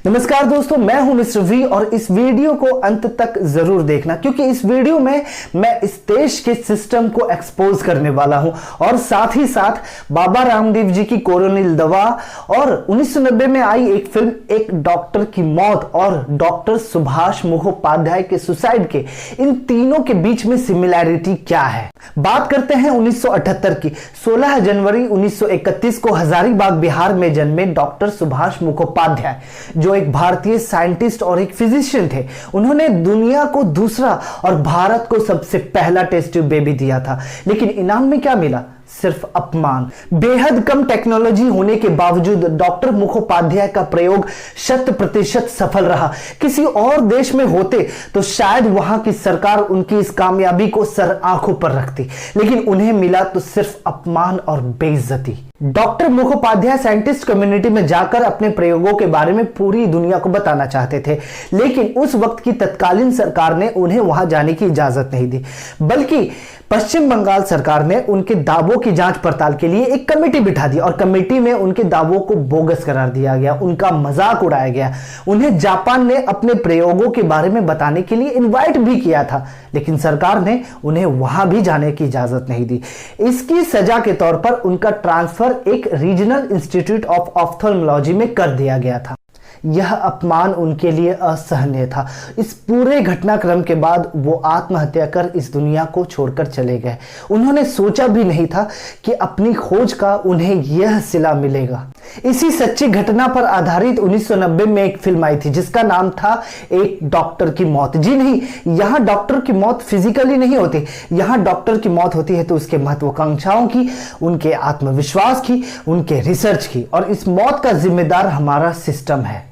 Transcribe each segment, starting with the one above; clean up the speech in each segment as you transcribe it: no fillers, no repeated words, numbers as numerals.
नमस्कार दोस्तों, मैं हूं मिस्टर वी और इस वीडियो को अंत तक जरूर देखना क्योंकि इस वीडियो में मैं इस देश के सिस्टम को एक्सपोज करने वाला हूं और साथ ही साथ बाबा रामदेव जी की कोरोनिल दवा और 1990 में आई एक फिल्म एक डॉक्टर की मौत और डॉक्टर सुभाष मुखोपाध्याय के सुसाइड के, इन तीनों के बीच में सिमिलैरिटी क्या है। बात करते हैं 1978 की। 16 जनवरी 1931 को हजारीबाग बिहार में जन्मे डॉक्टर सुभाष मुखोपाध्याय, जो एक भारतीय साइंटिस्ट और एक फिजिशियन थे। उन्होंने दुनिया को दूसरा और भारत को सबसे पहला टेस्ट ट्यूब बेबी दिया था, लेकिन इनाम में क्या मिला? सिर्फ अपमान। बेहद कम टेक्नोलॉजी होने के बावजूद डॉक्टर मुखोपाध्याय का प्रयोग 100% सफल रहा। किसी और देश में होते तो शायद वहां की सरकार उनकी इस कामयाबी को सर आंखों पर रखती, लेकिन उन्हें मिला तो सिर्फ अपमान और बेइज्जती। डॉक्टर मुखोपाध्याय साइंटिस्ट कम्युनिटी में जाकर अपने प्रयोगों के बारे में पूरी दुनिया को बताना चाहते थे, लेकिन उस वक्त की तत्कालीन सरकार ने उन्हें वहां जाने की इजाजत नहीं दी, बल्कि पश्चिम बंगाल सरकार ने उनके दावों की जांच पड़ताल के लिए एक कमेटी बिठा दी और कमेटी में उनके दावों को बोगस करार दिया गया, उनका मजाक उड़ाया गया। उन्हें जापान ने अपने प्रयोगों के बारे में बताने के लिए इनवाइट भी किया था, लेकिन सरकार ने उन्हें वहां भी जाने की इजाजत नहीं दी। इसकी सजा के तौर पर उनका ट्रांसफर एक रीजनल इंस्टीट्यूट ऑफ ऑफ्थल्मोलॉजी में कर दिया गया था। यह अपमान उनके लिए असहनीय था। इस पूरे घटनाक्रम के बाद वो आत्महत्या कर इस दुनिया को छोड़कर चले गए। उन्होंने सोचा भी नहीं था कि अपनी खोज का उन्हें यह सिला मिलेगा। इसी सच्ची घटना पर आधारित 1990 में एक फिल्म आई थी जिसका नाम था एक डॉक्टर की मौत। जी नहीं, यहां डॉक्टर की मौत फिजिकली नहीं होती, यहां डॉक्टर की मौत होती है तो उसके महत्वाकांक्षाओं की, उनके आत्मविश्वास की, उनके रिसर्च की, और इस मौत का जिम्मेदार हमारा सिस्टम है।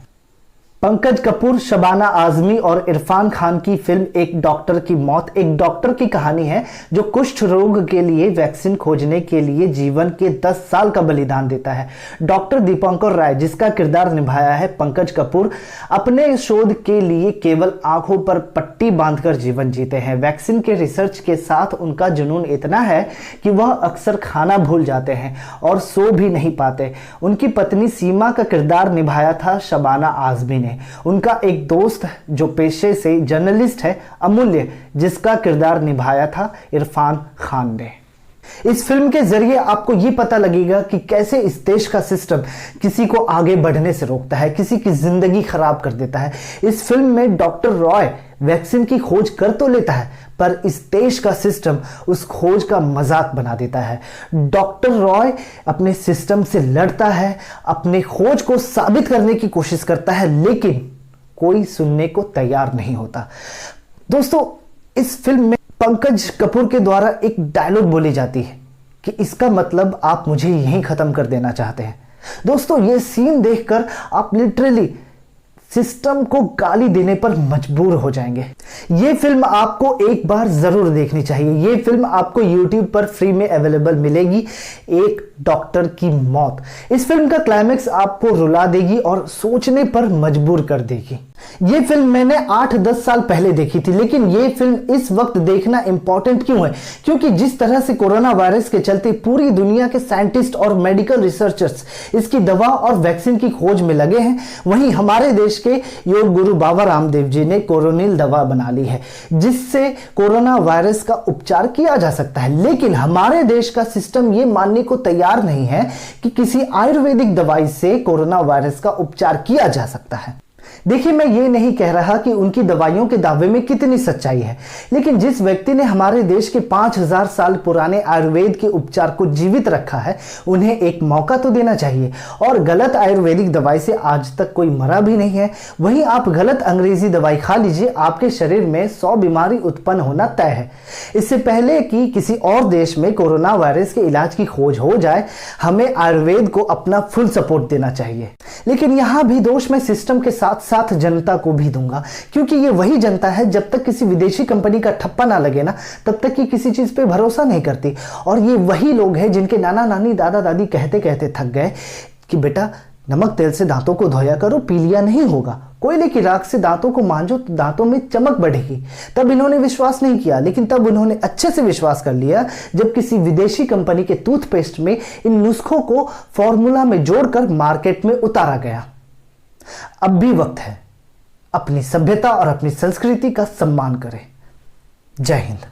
पंकज कपूर, शबाना आजमी और इरफान खान की फिल्म एक डॉक्टर की मौत एक डॉक्टर की कहानी है जो कुष्ठ रोग के लिए वैक्सीन खोजने के लिए जीवन के 10 साल का बलिदान देता है। डॉक्टर दीपंकर राय, जिसका किरदार निभाया है पंकज कपूर, अपने शोध के लिए केवल आंखों पर पट्टी बांधकर जीवन जीते हैं। वैक्सीन के रिसर्च के साथ उनका जुनून इतना है कि वह अक्सर खाना भूल जाते हैं और सो भी नहीं पाते। उनकी पत्नी सीमा का किरदार निभाया था शबाना आजमी ने। उनका एक दोस्त जो पेशे से जर्नलिस्ट है, अमूल्य, जिसका किरदार निभाया था इरफान खान ने। इस फिल्म के जरिए आपको यह पता लगेगा कि कैसे इस देश का सिस्टम किसी को आगे बढ़ने से रोकता है, किसी की जिंदगी खराब कर देता है। इस फिल्म में डॉक्टर रॉय वैक्सीन की खोज कर तो लेता है, पर इस देश का सिस्टम उस खोज का मजाक बना देता है। डॉक्टर रॉय अपने सिस्टम से लड़ता है, अपने खोज को साबित करने की कोशिश करता है, लेकिन कोई सुनने को तैयार नहीं होता। दोस्तों, इस फिल्म में पंकज कपूर के द्वारा एक डायलॉग बोली जाती है कि इसका मतलब आप मुझे यहीं खत्म कर देना चाहते हैं। दोस्तों, यह सीन देखकर आप लिटरली सिस्टम को गाली देने पर मजबूर हो जाएंगे। यह फिल्म आपको एक बार जरूर देखनी चाहिए। यह फिल्म आपको YouTube पर फ्री में अवेलेबल मिलेगी, एक डॉक्टर की मौत। इस फिल्म का क्लाइमेक्स आपको रुला देगी और सोचने पर मजबूर कर देगी। यह फिल्म मैंने 8-10 साल पहले देखी थी, लेकिन यह फिल्म इस वक्त देखना इंपॉर्टेंट क्यों है? क्योंकि जिस तरह से कोरोना वायरस के चलते पूरी दुनिया के साइंटिस्ट और मेडिकल रिसर्चर्स इसकी दवा और वैक्सीन की खोज में लगे हैं, वहीं हमारे देश के योग गुरु बाबा रामदेव जी ने कोरोनिल दवा बना ली है जिससे कोरोना वायरस का उपचार किया जा सकता है। लेकिन हमारे देश का सिस्टम यह मानने को तैयार नहीं है कि किसी आयुर्वेदिक दवाई से कोरोना वायरस का उपचार किया जा सकता है। देखिए, मैं ये नहीं कह रहा कि उनकी दवाइयों के दावे में कितनी सच्चाई है, लेकिन जिस व्यक्ति ने हमारे देश के 5000 साल पुराने आयुर्वेद के उपचार को जीवित रखा है, उन्हें एक मौका तो देना चाहिए। और गलत आयुर्वेदिक दवाई से आज तक कोई मरा भी नहीं है। वहीं आप गलत अंग्रेजी दवाई खा लीजिए, आपके शरीर में 100 बीमारी उत्पन्न होना तय है। इससे पहले कि किसी और देश में कोरोना वायरस के इलाज की खोज हो जाए, हमें आयुर्वेद को अपना फुल सपोर्ट देना चाहिए। लेकिन यहां भी दोष मैं सिस्टम के साथ साथ जनता को भी दूंगा, क्योंकि ये वही जनता है जब तक किसी विदेशी कंपनी का ठप्पा ना लगे ना, तब तक कि किसी चीज पे भरोसा नहीं करती। और ये वही लोग हैं जिनके नाना नानी दादा दादी कहते कहते थक गए कि बेटा नमक तेल से दांतों को धोया करो, पीलिया नहीं होगा। कोयले की राख से दांतों को मांजो तो दांतों में चमक बढ़ेगी। तब इन्होंने विश्वास नहीं किया, लेकिन तब उन्होंने अच्छे से विश्वास कर लिया जब किसी विदेशी कंपनी के टूथपेस्ट में इन नुस्खों को फॉर्मूला में जोड़कर मार्केट में उतारा गया। अब भी वक्त है, अपनी सभ्यता और अपनी संस्कृति का सम्मान करें। जय हिंद।